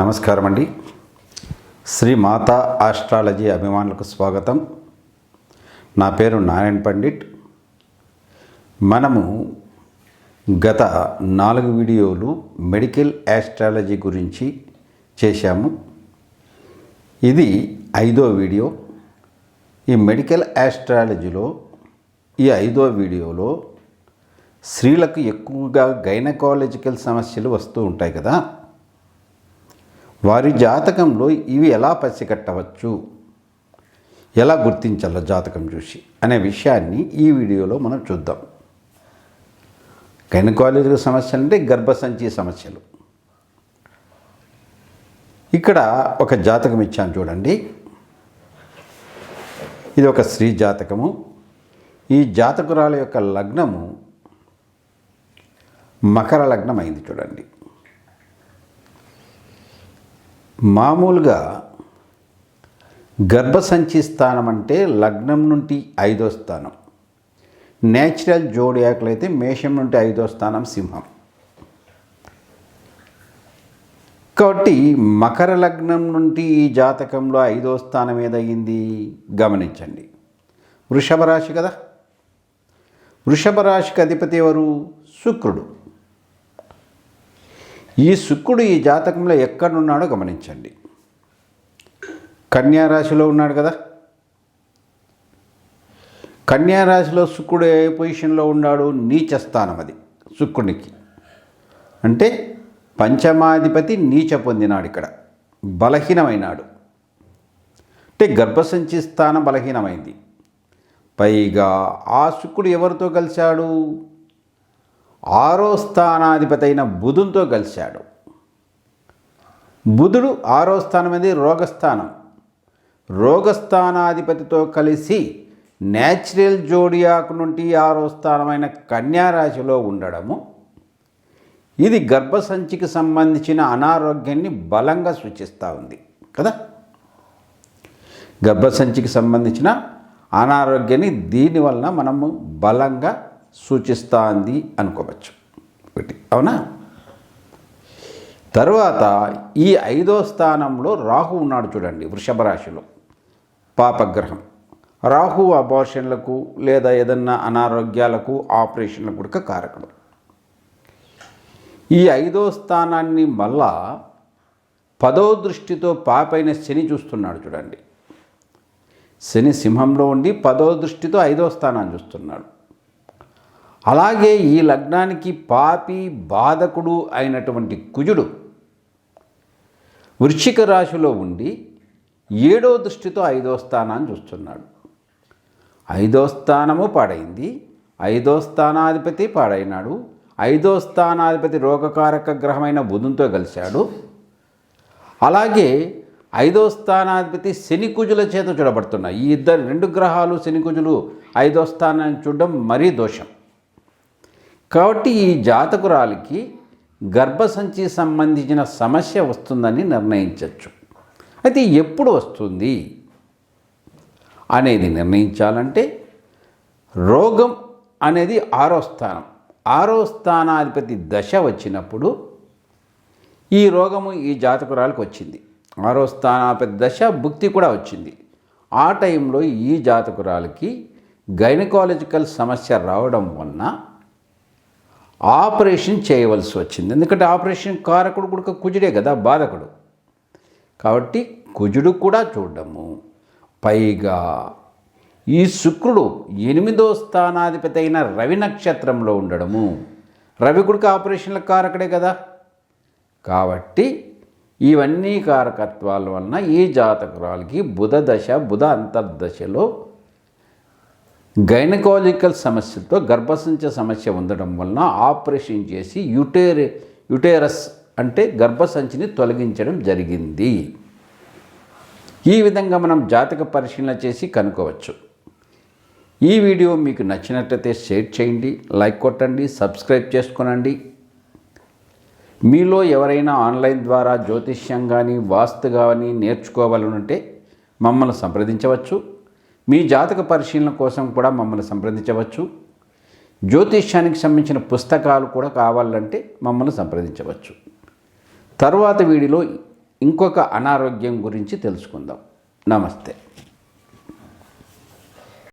నమస్కారం అండి. శ్రీ మాతా ఆస్ట్రాలజీ అభిమానులకు స్వాగతం. నా పేరు నారాయణ పండిట్. మనము గత 4 వీడియోలు మెడికల్ ఆస్ట్రాలజీ గురించి చేశాము. ఇది 5వ వీడియో. ఈ మెడికల్ ఆస్ట్రాలజీలో ఈ 5వ వీడియోలో స్త్రీలకు ఎక్కువగా గైనకాలజికల్ సమస్యలు వస్తూ ఉంటాయి కదా, వారి జాతకంలో ఇవి ఎలా పసిగట్టవచ్చు, ఎలా గుర్తించాలో జాతకం చూసి అనే విషయాన్ని ఈ వీడియోలో మనం చూద్దాం. గైనకాలజికల్ సమస్యలు అంటే గర్భసంచి సమస్యలు. ఇక్కడ ఒక జాతకం ఇచ్చాను చూడండి. ఇది ఒక స్త్రీ జాతకము. ఈ జాతకురాల యొక్క లగ్నము మకర లగ్నం అయింది చూడండి. మామూలుగా గర్భసంచి స్థానం అంటే లగ్నం నుండి 5వ స్థానం. నేచురల్ జోడియాక్లు అయితే మేషం నుండి 5వ స్థానం సింహం. కాబట్టి మకర లగ్నం నుండి ఈ జాతకంలో 5వ స్థానం ఏదయ్యింది గమనించండి. వృషభ రాశి కదా. వృషభ రాశికి అధిపతి ఎవరు? శుక్రుడు. ఈ శుక్రుడు ఈ జాతకంలో ఎక్కడున్నాడో గమనించండి. కన్యా రాశిలో ఉన్నాడు కదా. కన్యా రాశిలో శుక్రుడు ఏ పొజిషన్లో ఉన్నాడు? నీచ స్థానం. అది శుక్రునికి అంటే పంచమాధిపతి నీచ పొందినాడు. ఇక్కడ బలహీనమైనాడు అంటే గర్భసంచి స్థానం బలహీనమైంది. పైగా ఆ శుక్రుడు ఎవరితో కలిశాడు? 6వ స్థానాధిపతి అయిన బుధునితో కలిశాడు. బుధుడు 6వ స్థానం అనేది రోగస్థానం. రోగస్థానాధిపతితో కలిసి నేచురల్ జోడియాక్ నుండి 6వ స్థానమైన కన్యా రాశిలో ఉండడము ఇది గర్భసంచికి సంబంధించిన అనారోగ్యాన్ని బలంగా సూచిస్తూ ఉంది కదా. గర్భసంచికి సంబంధించిన అనారోగ్యాన్ని దీనివలన మనము బలంగా సూచిస్తుంది అనుకోవచ్చు. ఒకటి అవునా. తర్వాత ఈ 5వ స్థానంలో రాహు ఉన్నాడు చూడండి. వృషభ రాశిలో పాపగ్రహం. రాహు అబార్షన్లకు లేదా ఏదన్నా అనారోగ్యాలకు ఆపరేషన్లకు కూడా కారకుడు. ఈ 5వ స్థానాన్ని మళ్ళా 10వ దృష్టితో పాపైన శని చూస్తున్నాడు చూడండి. శని సింహంలో ఉండి 10వ దృష్టితో 5వ స్థానాన్ని చూస్తున్నాడు. అలాగే ఈ లగ్నానికి పాపి బాధకుడు అయినటువంటి కుజుడు వృశ్చిక రాశిలో ఉండి 7వ దృష్టితో 5వ స్థానాన్ని చూస్తున్నాడు. 5వ స్థానము పాడైంది. 5వ స్థానాధిపతి పాడైనాడు. 5వ స్థానాధిపతి రోగకారక గ్రహమైన బుధునితో కలిశాడు. అలాగే 5వ స్థానాధిపతి శని కుజుల చేత చూడబడుతున్నాయి. ఈ 2 గ్రహాలు శని కుజులు 5వ స్థానాన్ని చూడడం మరీ దోషం. కాబట్టి ఈ జాతకురాలికి గర్భసంచి సంబంధించిన సమస్య వస్తుందని నిర్ణయించవచ్చు. అయితే ఎప్పుడు వస్తుంది అనేది నిర్ణయించాలంటే రోగం అనేది 6వ స్థానం. 6వ స్థానాధిపతి దశ వచ్చినప్పుడు ఈ రోగము ఈ జాతకురాలకు వచ్చింది. 6వ స్థానాధిపతి దశ భుక్తి కూడా వచ్చింది. ఆ టైంలో ఈ జాతకురాలకి గైనకాలజికల్ సమస్య రావడం వలన ఆపరేషన్ చేయవలసి వచ్చింది. ఎందుకంటే ఆపరేషన్ కారకుడు కూడా కుజుడే కదా, బాధకుడు. కాబట్టి కుజుడు కూడా చూడడము, పైగా ఈ శుక్రుడు 8వ స్థానాధిపతి అయిన రవి నక్షత్రంలో ఉండడము. రవి కూడా ఆపరేషన్ల కారకుడే కదా. కాబట్టి ఇవన్నీ కారకత్వాల వలన ఈ జాతకురాలకి బుధ దశ, బుధ అంతర్దశలో గైనకాలజికల్ సమస్యతో గర్భసంచి సమస్య ఉండడం వలన ఆపరేషన్ చేసి యుటేరస్ అంటే గర్భసంచిని తొలగించడం జరిగింది. ఈ విధంగా మనం జాతక పరిశీలన చేసి కనుక్కోవచ్చు. ఈ వీడియో మీకు నచ్చినట్లయితే షేర్ చేయండి, లైక్ కొట్టండి, సబ్స్క్రైబ్ చేసుకోనండి. మీలో ఎవరైనా ఆన్లైన్ ద్వారా జ్యోతిష్యం కానీ వాస్తు కానీ నేర్చుకోవాలనుంటే మమ్మల్ని సంప్రదించవచ్చు. మీ జాతక పరిశీలన కోసం కూడా మమ్మల్ని సంప్రదించవచ్చు. జ్యోతిష్యానికి సంబంధించిన పుస్తకాలు కూడా కావాలంటే మమ్మల్ని సంప్రదించవచ్చు. తరువాత వీడియోలో ఇంకొక అనారోగ్యం గురించి తెలుసుకుందాం. నమస్తే.